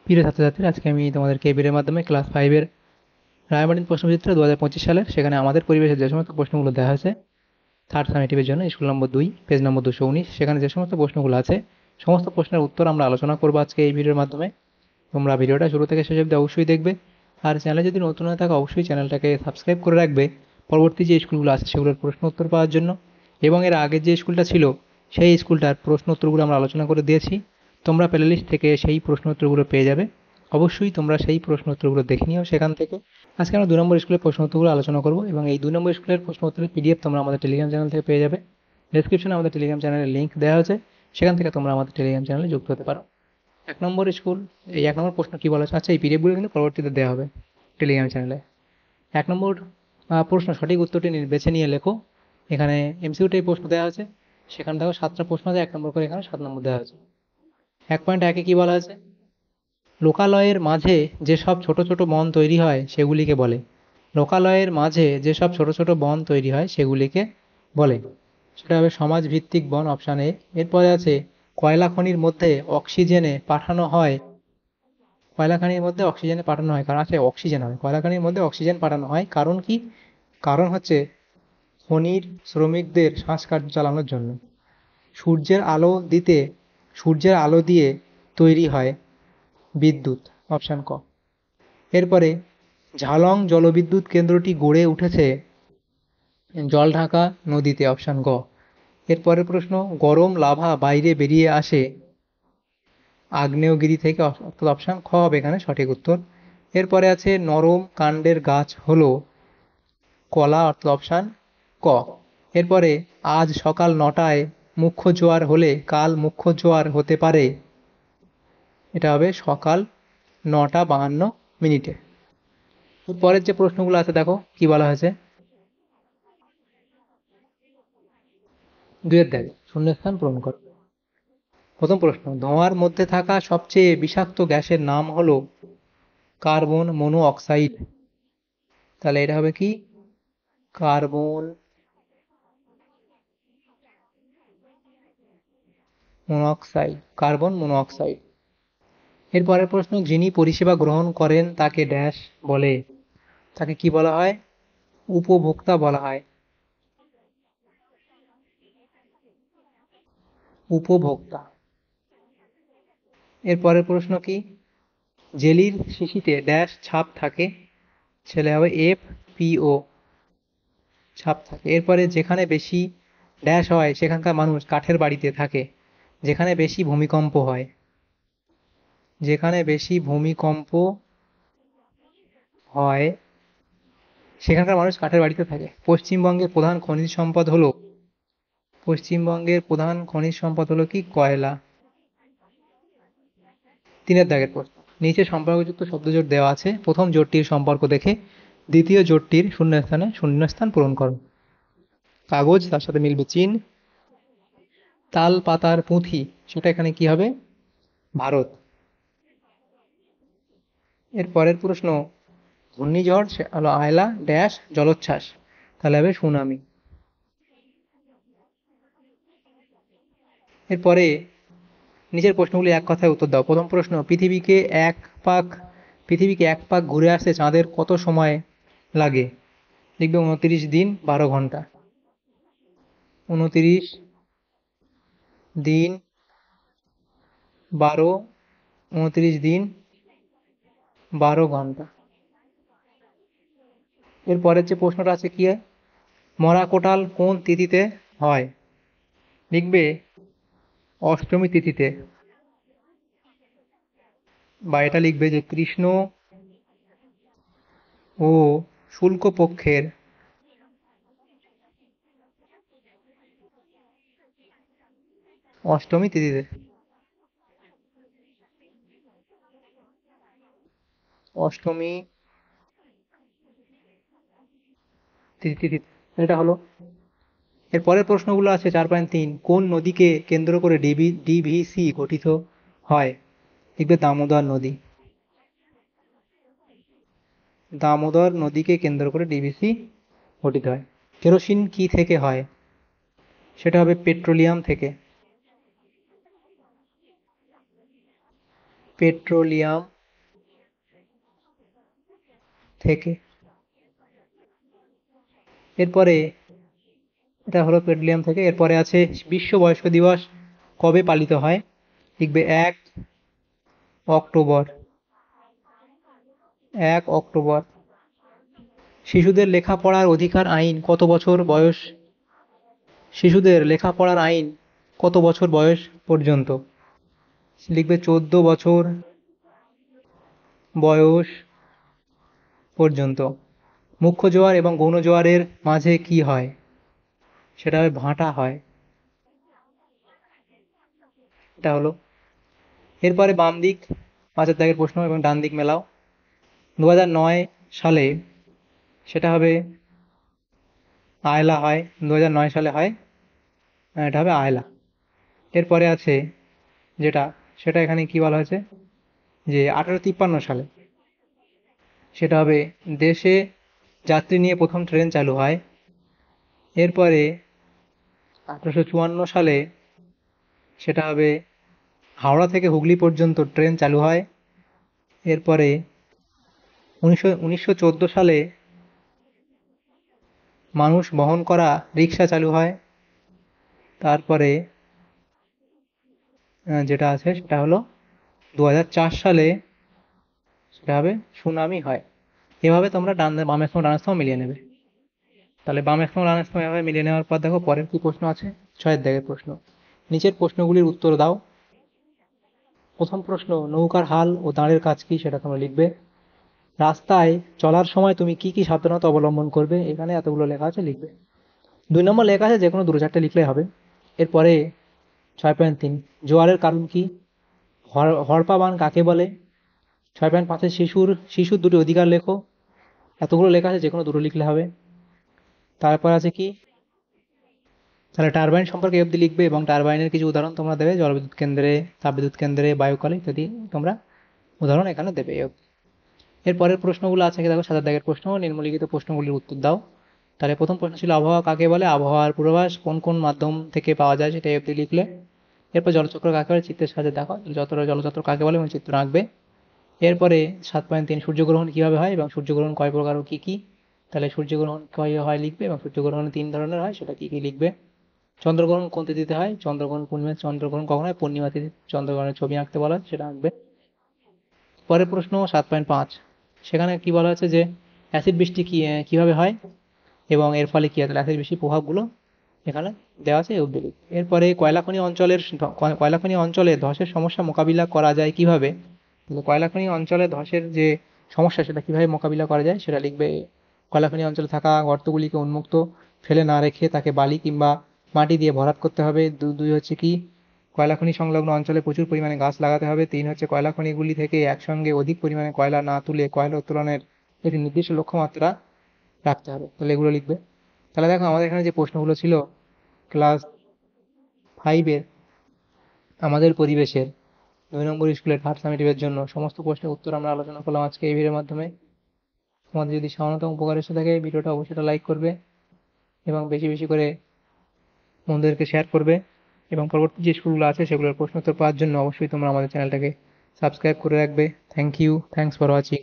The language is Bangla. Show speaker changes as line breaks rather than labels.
প্রিয় ছাত্রছাত্রীরা, আজকে আমি তোমাদেরকে এই ভিডিওর মাধ্যমে ক্লাস 5-এর রায়মার্টিন প্রশ্নচিত্র 2025 সালের সেখানে আমাদের পরিবেশের যে সমস্ত প্রশ্নগুলো দেওয়া হয়েছে থার্ড সামেটিভের জন্য স্কুল নম্বর 2 পেজ নম্বর 219, সেখানে যে সমস্ত প্রশ্নগুলো আছে সমস্ত প্রশ্নের উত্তর আমরা আলোচনা করবো আজকে এই ভিডিওর মাধ্যমে। তোমরা ভিডিওটা শুরু থেকে শেষ অবধি অবশ্যই দেখবে, আর চ্যানেলে যদি নতুন হয়ে থাকো অবশ্যই চ্যানেলটাকে সাবস্ক্রাইব করে রাখবে পরবর্তী যে স্কুলগুলো আছে সেগুলোর প্রশ্ন উত্তর পাওয়ার জন্য। এবং এর আগের যে স্কুলটা ছিল সেই স্কুলটার প্রশ্ন উত্তরগুলো আমরা আলোচনা করে দিয়েছি, তোমরা প্লে লিস্ট থেকে সেই প্রশ্ন উত্তরগুলো পেয়ে যাবে। অবশ্যই তোমরা সেই প্রশ্ন উত্তরগুলো দেখে নিও সেখান থেকে। আজকে আমরা 2 নম্বর স্কুলের প্রশ্ন উত্তরগুলো আলোচনা করবো, এবং এই 2 নম্বর স্কুলের প্রশ্ন উত্তরের পিডিএফ তোমরা আমাদের টেলিগ্রাম চ্যানেল থেকে পেয়ে যাবে। ডেসক্রিপশনে আমাদের টেলিগ্রাম চ্যানেলের লিঙ্ক দেওয়া আছে, সেখান থেকে তোমরা আমাদের টেলিগ্রাম চ্যানেলে যুক্ত হতে পারো। 1 নম্বর স্কুল, এই 1 নম্বর প্রশ্ন কি বলা আছে? আচ্ছা, এই পিডিএফগুলো কিন্তু পরবর্তীতে দেওয়া হবে টেলিগ্রাম চ্যানেলে। 1 নম্বর প্রশ্ন, সঠিক উত্তরটি বেছে নিয়ে লেখো। এখানে এমসিকিউ টাইপ প্রশ্ন দেওয়া আছে, সেখান থেকে 7টা প্রশ্ন আছে, 1 নম্বর করে এখানে 7 নম্বর দেওয়া আছে। 1.1-এ কি বলা আছে? লোকালয়ের মাঝে যেসব ছোট ছোট বন তৈরি হয় সেগুলিকে বলে। লোকালয়ের মাঝে যেসব ছোট ছোট বন তৈরি হয় সেগুলিকে বলে। সেটা হবে সমাজভিত্তিক বন, অপশান এ। এরপরে আছে কয়লা খনির মধ্যে অক্সিজেনে পাঠানো হয়। কয়লা খনির মধ্যে অক্সিজেনে পাঠানো হয়, কারণ আছে অক্সিজেন হয়, কয়লা খনির মধ্যে অক্সিজেন পাঠানো হয় কারণ কি? কারণ হচ্ছে খনির শ্রমিকদের শ্বাসকার্য চালানোর জন্য। সূর্যের আলো দিতে সূর্যের আলো দিয়ে তৈরি হয় বিদ্যুৎ, অপশান ক। এরপরে ঝালং জলবিদ্যুৎ কেন্দ্রটি গড়ে উঠেছে জলঢাকা নদীতে, অপশান গ। এরপরের প্রশ্ন, গরম লাভা বাইরে বেরিয়ে আসে আগ্নেয়গিরি থেকে, অর্থাৎ অপশান খ হবে এখানে সঠিক উত্তর। এরপরে আছে নরম কাণ্ডের গাছ হলো কলা, অর্থাৎ অপশান ক। এরপরে আজ সকাল 9টায় মুখ্য জোয়ার হলে কাল মুখ্য জোয়ার হতে পারে, এটা হবে সকাল 9টা 52 মিনিটে। পরের যে প্রশ্নগুলো আছে দেখো কি বলা হয়েছে। 2-এর দাগে শূন্যস্থান পূরণ করো। প্রথম প্রশ্ন, ধোঁয়ার মধ্যে থাকা সবচেয়ে বিষাক্ত গ্যাসের নাম হলো কার্বন মনো অক্সাইড। তাহলে এটা হবে কি? Carbon monoxide, carbon monoxide. এর পরের প্রশ্ন, যিনি পরিষেবা গ্রহণ করেন তাকে ড্যাশ বলে। তাকে কি বলা হয়? উপভোক্তা বলা হয়, উপভোক্তা। এর পরের প্রশ্ন কি? জেলির শিশিতে ড্যাশ ছাপ থাকে, ছেলে হবে এফ পি ও, ছাপ থাকে। এরপরে যেখানে বেশি ড্যাশ হয় সেখানকার মানুষ কাঠের বাড়িতে থাকে। যেখানে বেশি ভূমিকম্প হয়, যেখানে বেশি ভূমিকম্প হয় সেখানকার মানুষ কাঠের বাড়িতে থাকে। পশ্চিমবঙ্গের প্রধান খনিজ সম্পদ হলো, পশ্চিমবঙ্গের প্রধান খনিজ সম্পদ হলো কি? কয়লা। 3-এর দাগের প্রশ্ন, নিচে সম্পর্কযুক্ত শব্দজোট দেওয়া আছে, প্রথম জোটটির সম্পর্ক দেখে দ্বিতীয় জোটটির শূন্যস্থানে শূন্যস্থান পূরণ করো। কাগজ, তার সাথে মিলবে চীন। তাল পাতার পুঁথি, সেটা এখানে কি হবে? ভারত। এর পরের প্রশ্ন, ঘূর্ণিঝড় হলো আয়লা ড্যাশ জলোচ্ছ্বাস, তাহলে হবে সুনামি। এরপরে নিচের প্রশ্নগুলি এক কথায় উত্তর দাও। প্রথম প্রশ্ন, পাক পৃথিবীকে এক পাক ঘুরে আসতে চাঁদের কত সময় লাগে? লিখবে 29 দিন 12 ঘন্টা। 29 দিন 12, 29 দিন 12 ঘন্টা। এর পরের যে প্রশ্নটা আছে কি? মরা কোটাল কোন তিথিতে হয়? লিখবে অষ্টমী তিথিতে, বা এটা লিখবে যে কৃষ্ণ ও শুল্ক পক্ষের অষ্টমী তিথিতে, অষ্টমী তিথিতে। এটা হলো। এর পরের প্রশ্নগুলো আছে 4.3, কোন নদীকে কেন্দ্র করে ডিভিসি গঠিত হয়? লিখবে দামোদর নদী, দামোদর নদীকে কেন্দ্র করে ডিভিসি গঠিত হয়। কেরোসিন কি থেকে হয়? সেটা হবে পেট্রোলিয়াম থেকে, পেট্রোলিয়াম থেকে। এরপরে এটা হলো পেট্রোলিয়াম থেকে। এরপরে আছে বিশ্ব বয়স্ক দিবস কবে পালিত হয়? লিখবে 1 অক্টোবর। 1 অক্টোবর। শিশুদের লেখাপড়ার অধিকার আইন কত বছর বয়স? শিশুদের লেখাপড়ার আইন কত বছর বয়স পর্যন্ত? লিখবে 14 বছর বয়স পর্যন্ত। মুখ্য জোয়ার এবং গৌণ জোয়ারের মাঝে কি হয়? সেটা হয় ভাঁটা হয়। এটা হলো। এরপরে বাম দিক 5-এর দাগের প্রশ্ন এবং ডান দিক মেলাও। 2009 সালে সেটা হবে আয়লা হয়। 2009 সালে হয়, এটা হবে আয়লা। এরপরে আছে যেটা, সেটা এখানে কি বলা হয়েছে যে 1853 সালে সেটা হবে দেশে যাত্রী নিয়ে প্রথম ট্রেন চালু হয়। এরপরে 1854 সালে সেটা হবে হাওড়া থেকে হুগলি পর্যন্ত ট্রেন চালু হয়। এরপরে 1914 সালে মানুষ বহন করা রিক্সা চালু হয়। তারপরে যেটা আছে সেটা হলো 2004 সালে সেটা হবে সুনামি হয়। এভাবে তোমরা বামের সঙ্গে ডানের সঙ্গে মিলিয়ে নেবে। তাহলে বামের সঙ্গে ডানের সঙ্গে এভাবে মিলিয়ে নেওয়ার পর দেখো পরের কি প্রশ্ন আছে। 6-এর দাগের প্রশ্ন, নিচের প্রশ্নগুলির উত্তর দাও। প্রথম প্রশ্ন, নৌকার হাল ও দাঁড়ের কাজ কি সেটা তোমরা লিখবে। রাস্তায় চলার সময় তুমি কি কি সাবধানতা অবলম্বন করবে? এখানে এতগুলো লেখা আছে, লিখবে। 2 নম্বর লেখা আছে, যে কোনো 2-4টে লিখলেই হবে। এরপরে 6.3, জোয়ারের কারণ কি? হড়পা বান কাকে বলে? 6.5, শিশুর দুটি অধিকার লেখো। এতগুলো লেখা আছে, যে কোনো দুটো লিখলে হবে। তারপর আছে কি, তাহলে টারবাইন সম্পর্কে অবধি লিখবে এবং টারবাইনের কিছু উদাহরণ তোমরা দেবে, জলবিদ্যুৎ কেন্দ্রে, তাপবিদ্যুৎ কেন্দ্রে, বায়ুকলে ইত্যাদি তোমরা উদাহরণ এখানে দেবে। এরপরের প্রশ্নগুলো আছে, দেখো 7-এর দাগের প্রশ্ন, নিম্নলিখিত প্রশ্নগুলির উত্তর দাও। তাহলে প্রথম প্রশ্ন ছিল আবহাওয়া কাকে বলে? আবহাওয়ার পূর্বাভাস কোন কোন মাধ্যম থেকে পাওয়া যায় সেটা অবধি লিখলে। এরপর জলচক্র কাকে বলে? চিত্রের সাহায্যে দেখো জলচক্র কাকে বলে এবং চিত্র আঁকবে। এরপরে 7.3, সূর্যগ্রহণ কিভাবে হয় এবং সূর্যগ্রহণ কয় প্রকার ও কি কি? তাহলে সূর্যগ্রহণ কয় হয় লিখবে এবং সূর্যগ্রহণ 3 ধরনের হয়, সেটা কি কি লিখবে। চন্দ্রগ্রহণ কোন তিথিতে হয়? চন্দ্রগ্রহণ পূর্ণিমা। চন্দ্রগ্রহণ কখন হয়? পূর্ণিমা তিথি। চন্দ্রগ্রহণের ছবি আঁকতে বলা হয়, সেটা আঁকবে। পরের প্রশ্ন 7.5, সেখানে কি বলা হচ্ছে যে অ্যাসিড বৃষ্টি কিভাবে হয় এবং এর ফলে কি হয়? তাহলে অ্যাসিড বৃষ্টির প্রভাবগুলো এখানে দেওয়া আছে, অবধি লিখবে। এরপরে কয়লা খনি অঞ্চলে ধসের সমস্যা মোকাবিলা করা যায় কিভাবে? তাহলে কয়লা খনি অঞ্চলে ধসের যে সমস্যা সেটা কিভাবে মোকাবিলা করা যায় সেটা লিখবে। কয়লা খনি অঞ্চলে থাকা গর্তগুলিকে উন্মুক্ত ফেলে না রেখে তাকে বালি কিংবা মাটি দিয়ে ভরাট করতে হবে। দুই হচ্ছে কি, কয়লা খনি সংলগ্ন অঞ্চলে প্রচুর পরিমাণে গাছ লাগাতে হবে। 3 হচ্ছে কয়লা খনিগুলি থেকে একসঙ্গে অধিক পরিমাণে কয়লা না তুলে কয়লা উত্তোলনের একটি নির্দিষ্ট লক্ষ্যমাত্রা রাখতে হবে। তাহলে এগুলো লিখবে। তাহলে দেখো আমাদের এখানে যে প্রশ্নগুলো ছিল ক্লাস 5-এর আমাদের পরিবেশের 2 নম্বর স্কুলের থার্ড সামেটিভের জন্য সমস্ত প্রশ্নের উত্তর আমরা আলোচনা করলাম আজকে এই ভিডিওর মাধ্যমে। তোমাদের যদি সামান্যতম উপকার এসে থাকে ভিডিওটা অবশ্যই লাইক করবে এবং বেশি বেশি করে বন্ধুদেরকে শেয়ার করবে এবং পরবর্তী যে স্কুলগুলো আছে সেগুলোর প্রশ্নোত্তর পাওয়ার জন্য অবশ্যই তোমরা আমাদের চ্যানেলটাকে সাবস্ক্রাইব করে রাখবে। Thank you, thanks for watching.